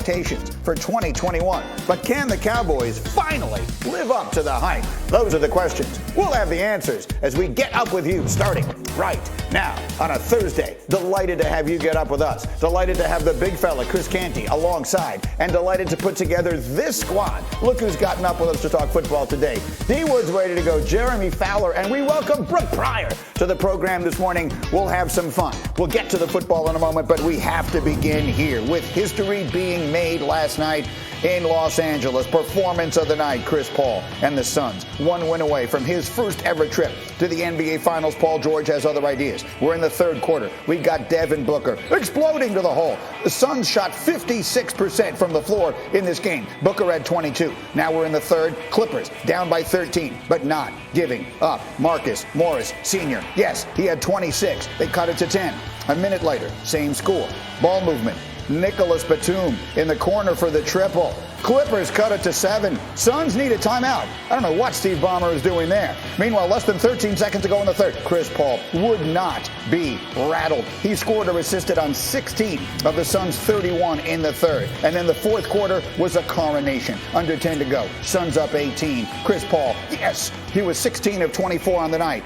expectations for 2021. But can the Cowboys finally live up to the hype? Those are the questions. We'll have the answers as we get up with you starting right now on a Thursday. Delighted to have you get up with us. Delighted to have the big fella, Chris Canty, alongside. And delighted to put together this squad. Look who's gotten up with us to talk football today. D. Wood's ready to go, Jeremy Fowler, and we welcome Brooke Pryor to the program this morning. We'll have some fun. We'll get to the football in a moment, but we have to begin here with history being made last night in Los Angeles. Performance of the night, Chris Paul and the Suns. One win away from his first ever trip to the NBA Finals. Paul George has other ideas. We're in the third quarter. We've got Devin Booker exploding to the hole. The Suns shot 56% from the floor in this game. Booker had 22. Now we're in the third. Clippers down by 13, but not giving up. Marcus Morris Sr., yes, he had 26. They cut it to 10. A minute later, same score. Ball movement. Nicholas Batum in the corner for the triple. Clippers cut it to 7. Suns need a timeout. I don't know what Steve Ballmer is doing there. Meanwhile, less than 13 seconds to go in the third. Chris Paul would not be rattled. He scored or assisted on 16 of the Suns' 31 in the third. And then the fourth quarter was a coronation. Under 10 to go. Suns up 18. Chris Paul, yes, he was 16 of 24 on the night.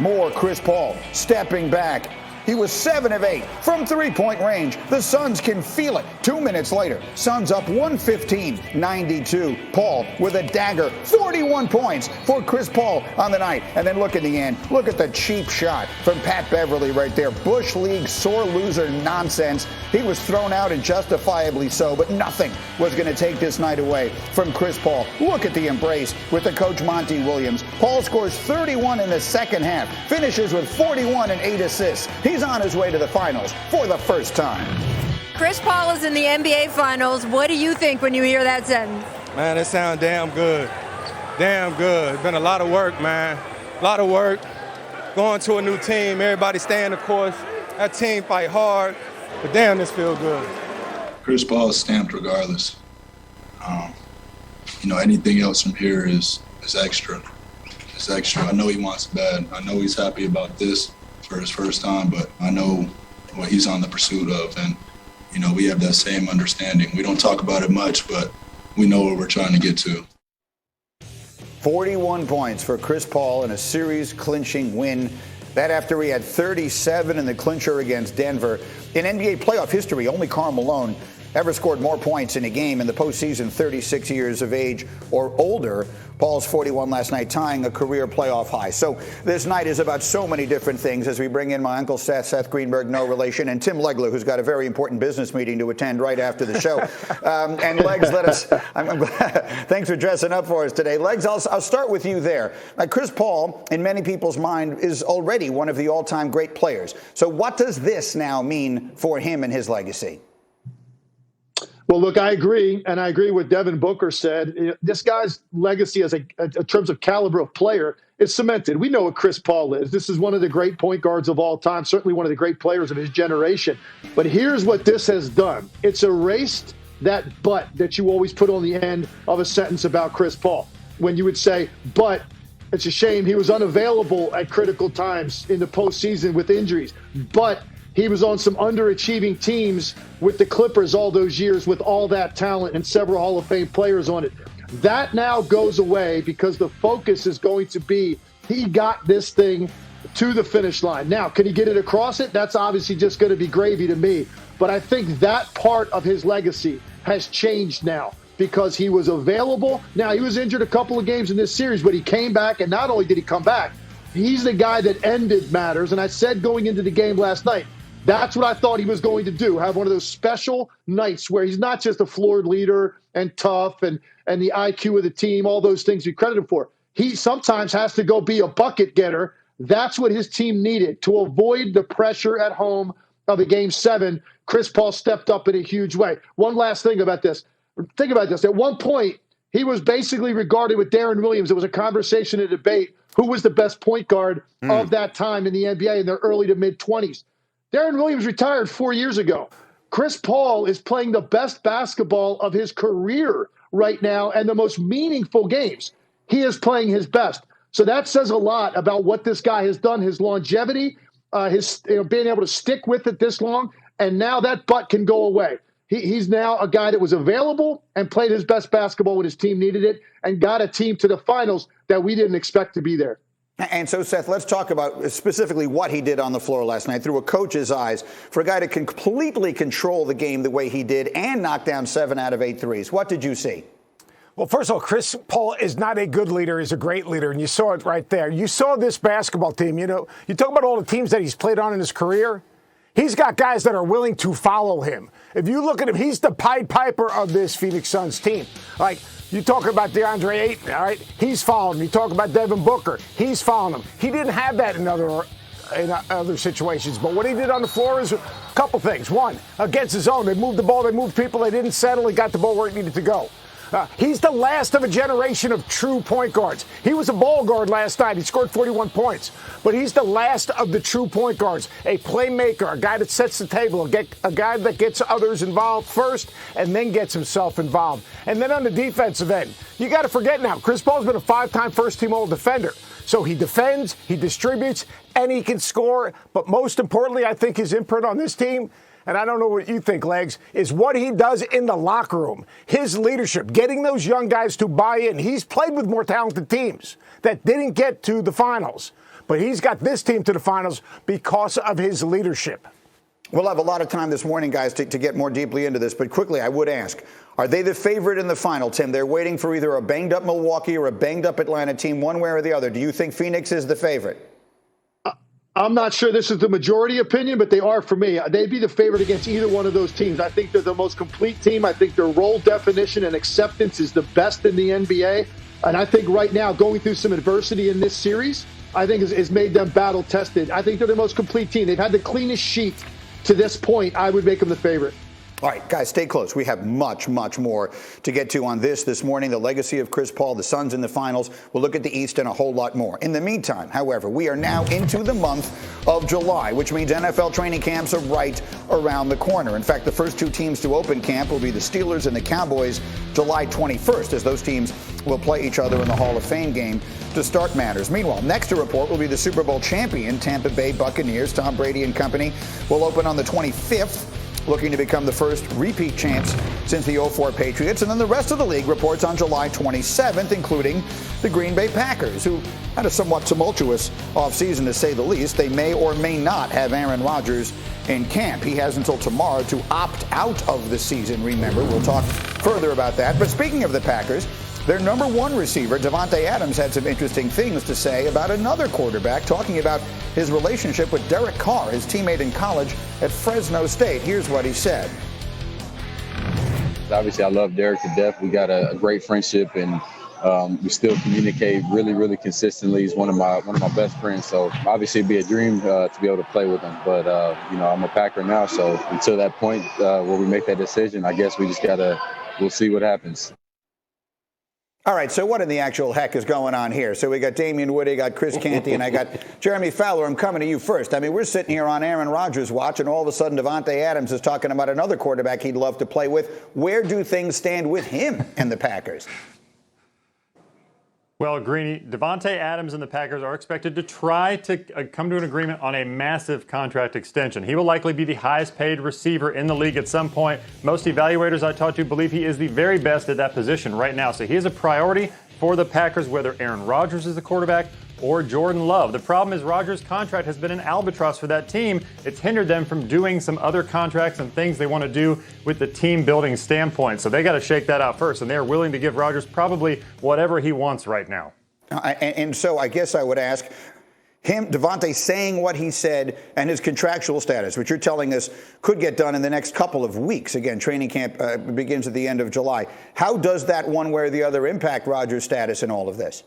More Chris Paul stepping back. He was 7 of 8 from three-point range. The Suns can feel it. 2 minutes later, Suns up 115-92. Paul with a dagger. 41 points for Chris Paul on the night. And then look at the end. Look at the cheap shot from Pat Beverly right there. Bush League sore loser nonsense. He was thrown out and justifiably so, but nothing was going to take this night away from Chris Paul. Look at the embrace with the coach Monty Williams. Paul scores 31 in the second half. Finishes with 41 and 8 assists. He's on his way to the finals for the first time. Chris Paul is in the NBA Finals. What do you think when you hear that sentence? Man, it sounds damn good. Damn good. Been a lot of work, man. A lot of work. Going to a new team, everybody staying the course. That team fight hard, but damn, this feel good. Chris Paul is stamped regardless. Anything else from here is extra. It's extra. I know he wants it bad. I know he's happy about this for his first time, but I know what he's on the pursuit of, and we have that same understanding. We don't talk about it much, but we know what we're trying to get to. 41 points for Chris Paul in a series-clinching win. That after he had 37 in the clincher against Denver. In NBA playoff history, only Karl Malone ever scored more points in a game in the postseason, 36 years of age or older. Paul's 41 last night, tying a career playoff high. So this night is about so many different things as we bring in my Uncle Seth Greenberg, no relation, and Tim Legler, who's got a very important business meeting to attend right after the show. And Legs, I'm glad, thanks for dressing up for us today. Legs, I'll start with you there. Chris Paul, in many people's mind, is already one of the all-time great players. So what does this now mean for him and his legacy? Well, look, I agree, and I agree with Devin Booker said. This guy's legacy as in terms of caliber of player is cemented. We know what Chris Paul is. This is one of the great point guards of all time, certainly one of the great players of his generation. But here's what this has done. It's erased that but that you always put on the end of a sentence about Chris Paul. When you would say, but it's a shame he was unavailable at critical times in the postseason with injuries. But he was on some underachieving teams with the Clippers all those years with all that talent and several Hall of Fame players on it. That now goes away because the focus is going to be he got this thing to the finish line. Now, can he get it across it? That's obviously just going to be gravy to me. But I think that part of his legacy has changed now because he was available. Now, he was injured a couple of games in this series, but he came back, and not only did he come back, he's the guy that ended matters. And I said going into the game last night, that's what I thought he was going to do, have one of those special nights where he's not just a floor leader and tough and the IQ of the team, all those things we credit him for. He sometimes has to go be a bucket getter. That's what his team needed to avoid the pressure at home of a Game 7. Chris Paul stepped up in a huge way. One last thing about this. Think about this. At one point, he was basically regarded with Darren Williams. It was a conversation, a debate. Who was the best point guard of that time in the NBA in their early to mid-20s? Darren Williams retired 4 years ago. Chris Paul is playing the best basketball of his career right now and the most meaningful games. He is playing his best. So that says a lot about what this guy has done, his longevity, his being able to stick with it this long, and now that butt can go away. He's now a guy that was available and played his best basketball when his team needed it and got a team to the finals that we didn't expect to be there. And so, Seth, let's talk about specifically what he did on the floor last night through a coach's eyes for a guy to completely control the game the way he did and knock down 7 out of 8 threes. What did you see? Well, first of all, Chris Paul is not a good leader. He's a great leader, and you saw it right there. You saw this basketball team. You know, you talk about all the teams that he's played on in his career. He's got guys that are willing to follow him. If you look at him, he's the Pied Piper of this Phoenix Suns team. Like, you talk about DeAndre Ayton, all right? He's following him. You talk about Devin Booker. He's following him. He didn't have that in other situations. But what he did on the floor is a couple things. One, against his own. They moved the ball. They moved people. They didn't settle. He got the ball where it needed to go. He's the last of a generation of true point guards. He was a ball guard last night. He scored 41 points. But he's the last of the true point guards, a playmaker, a guy that sets the table, a guy that gets others involved first and then gets himself involved. And then on the defensive end, you got to forget now, Chris Paul's been a 5-time first-team All-Defender. So he defends, he distributes, and he can score. But most importantly, I think his imprint on this team, and I don't know what you think, Legs, is what he does in the locker room. His leadership, getting those young guys to buy in. He's played with more talented teams that didn't get to the finals. But he's got this team to the finals because of his leadership. We'll have a lot of time this morning, guys, to get more deeply into this. But quickly, I would ask, are they the favorite in the final, Tim? They're waiting for either a banged-up Milwaukee or a banged-up Atlanta team, one way or the other. Do you think Phoenix is the favorite? I'm not sure this is the majority opinion, but they are for me. They'd be the favorite against either one of those teams. I think they're the most complete team. I think their role definition and acceptance is the best in the NBA. And I think right now, going through some adversity in this series, I think has made them battle-tested. I think they're the most complete team. They've had the cleanest sheet to this point. I would make them the favorite. All right, guys, stay close. We have much, much more to get to on this morning. The legacy of Chris Paul, the Suns in the finals. We'll look at the East and a whole lot more. In the meantime, however, we are now into the month of July, which means NFL training camps are right around the corner. In fact, the first 2 teams to open camp will be the Steelers and the Cowboys July 21st, as those teams will play each other in the Hall of Fame game to start matters. Meanwhile, next to report will be the Super Bowl champion Tampa Bay Buccaneers. Tom Brady and company will open on the 25th. Looking to become the first repeat champs since the 04 Patriots. And then the rest of the league reports on July 27th, including the Green Bay Packers, who had a somewhat tumultuous offseason, to say the least. They may or may not have Aaron Rodgers in camp. He has until tomorrow to opt out of the season, remember. We'll talk further about that. But speaking of the Packers, their number 1 receiver, Davante Adams, had some interesting things to say about another quarterback, talking about his relationship with Derek Carr, his teammate in college at Fresno State. Here's what he said. Obviously, I love Derek to death. We got a great friendship, and we still communicate really, really consistently. He's one of my best friends. So obviously, it'd be a dream to be able to play with him. But I'm a Packer now, so until that point where we make that decision, I guess we just we'll see what happens. All right, so what in the actual heck is going on here? So we got Damian Woody, got Chris Canty, and I got Jeremy Fowler. I'm coming to you first. I mean, we're sitting here on Aaron Rodgers' watch, and all of a sudden Davante Adams is talking about another quarterback he'd love to play with. Where do things stand with him and the Packers? Well, Greeny, Davante Adams and the Packers are expected to try to come to an agreement on a massive contract extension. He will likely be the highest paid receiver in the league at some point. Most evaluators I talked to believe he is the very best at that position right now. So he is a priority for the Packers, whether Aaron Rodgers is the quarterback or Jordan Love. The problem is Rodgers' contract has been an albatross for that team. It's hindered them from doing some other contracts and things they want to do with the team building standpoint. So they got to shake that out first, and they're willing to give Rodgers probably whatever he wants right now. And so I guess I would ask him, Davante, saying what he said and his contractual status, which you're telling us could get done in the next couple of weeks. Again, training camp begins at the end of July. How does that one way or the other impact Rodgers' status in all of this?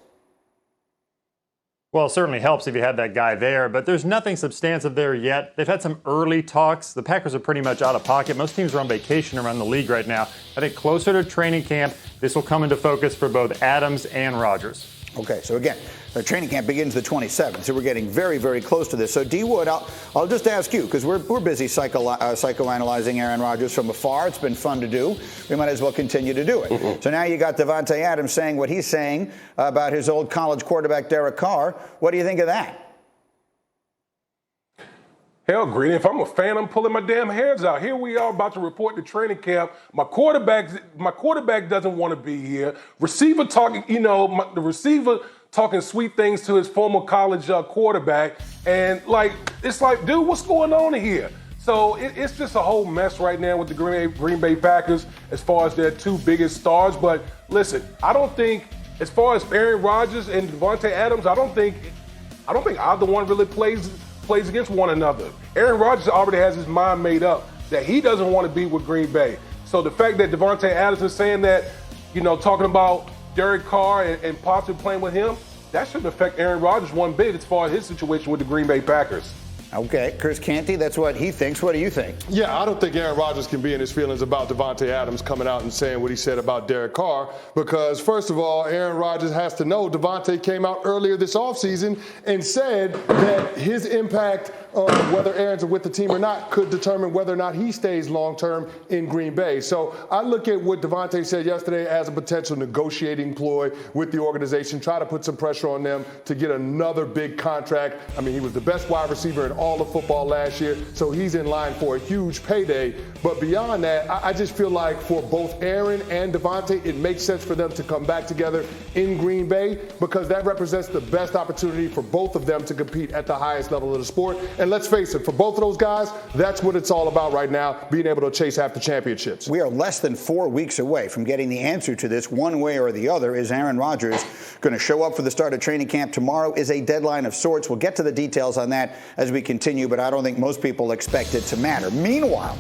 Well, it certainly helps if you have that guy there, but there's nothing substantive there yet. They've had some early talks. The Packers are pretty much out of pocket. Most teams are on vacation around the league right now. I think closer to training camp, this will come into focus for both Adams and Rodgers. Okay, so again, the training camp begins the 27th, so we're getting very, very close to this. So, D. Wood, I'll just ask you, because we're busy psychoanalyzing Aaron Rodgers from afar. It's been fun to do. We might as well continue to do it. Mm-hmm. So now you got Davante Adams saying what he's saying about his old college quarterback, Derek Carr. What do you think of that? Hell, Greeny, if I'm a fan, I'm pulling my damn hairs out. Here we are about to report to training camp. My quarterback doesn't want to be here. Receiver talking, the receiver talking sweet things to his former college quarterback. And, it's like, dude, what's going on here? So it's just a whole mess right now with the Green Bay Packers as far as their two biggest stars. But listen, I don't think, as far as Aaron Rodgers and Davante Adams, I don't think either one really plays against one another. Aaron Rodgers already has his mind made up that he doesn't want to be with Green Bay. So the fact that Davante Adams is saying that, talking about Derek Carr and possibly playing with him, that shouldn't affect Aaron Rodgers one bit as far as his situation with the Green Bay Packers. Okay, Chris Canty, that's what he thinks. What do you think? Yeah, I don't think Aaron Rodgers can be in his feelings about Davante Adams coming out and saying what he said about Derek Carr because, first of all, Aaron Rodgers has to know Davante came out earlier this offseason and said that his impact on whether Aaron's with the team or not could determine whether or not he stays long-term in Green Bay. So I look at what Davante said yesterday as a potential negotiating ploy with the organization, try to put some pressure on them to get another big contract. I mean, he was the best wide receiver in all of football last year, so he's in line for a huge payday. But beyond that, I just feel like for both Aaron and Davante, it makes sense for them to come back together in Green Bay because that represents the best opportunity for both of them to compete at the highest level of the sport. And let's face it, for both of those guys, that's what it's all about right now, being able to chase after championships. We are less than 4 weeks away from getting the answer to this one way or the other. Is Aaron Rodgers going to show up for the start of training camp? Tomorrow is a deadline of sorts. We'll get to the details on that as we continue, but I don't think most people expect it to matter. Meanwhile,